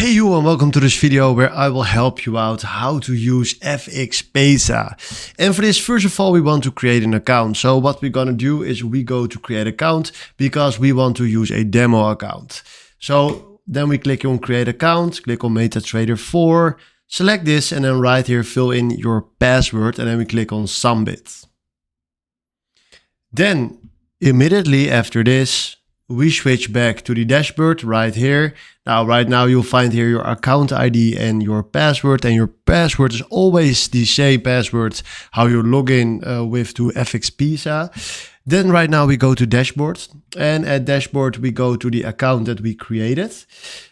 Hey you, and welcome to this video where I will help you out how to use FXPesa. And for this, first of all, we want to create an account. So what we're gonna do is we go to create account because we want to use a demo account. So then we click on create account, click on MetaTrader 4, select this, and then right here fill in your password, and then we click on submit. Then immediately after this, we switch back to the dashboard right here. Now, right now you'll find here your account ID and your password is always the same password how you log in with to FXPesa. Then right now we go to dashboard, and at dashboard we go to the account that we created.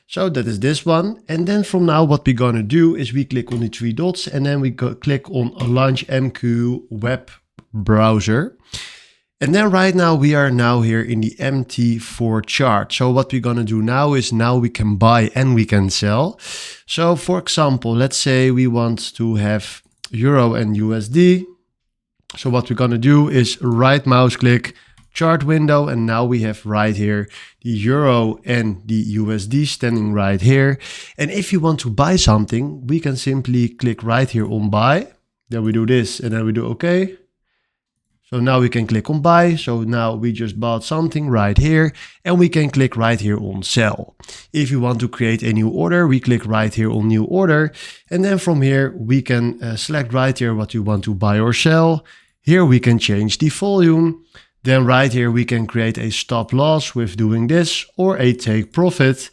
So that is this one. And then from now what we're gonna do is we click on the three dots, and then we click on launch MQ web browser. And then right now we are now here in the MT4 chart. So what we're gonna do now is now we can buy and we can sell. So for example, let's say we want to have Euro and USD. So what we're gonna do is right mouse click chart window, and now we have right here the Euro and the USD standing right here. And if you want to buy something, we can simply click right here on buy. Then we do this and then we do okay. So now we can click on buy. So now we just bought something right here, and we can click right here on sell. If you want to create a new order, we click right here on new order. And then from here, we can select right here what you want to buy or sell. Here we can change the volume. Then right here, we can create a stop loss with doing this or a take profit.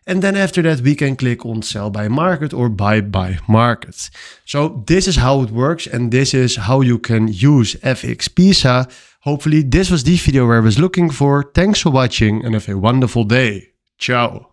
And then after that, we can click on sell by market or buy by market. So this is how it works, and this is how you can use FXPesa. Hopefully this was the video where I was looking for. Thanks for watching and have a wonderful day. Ciao.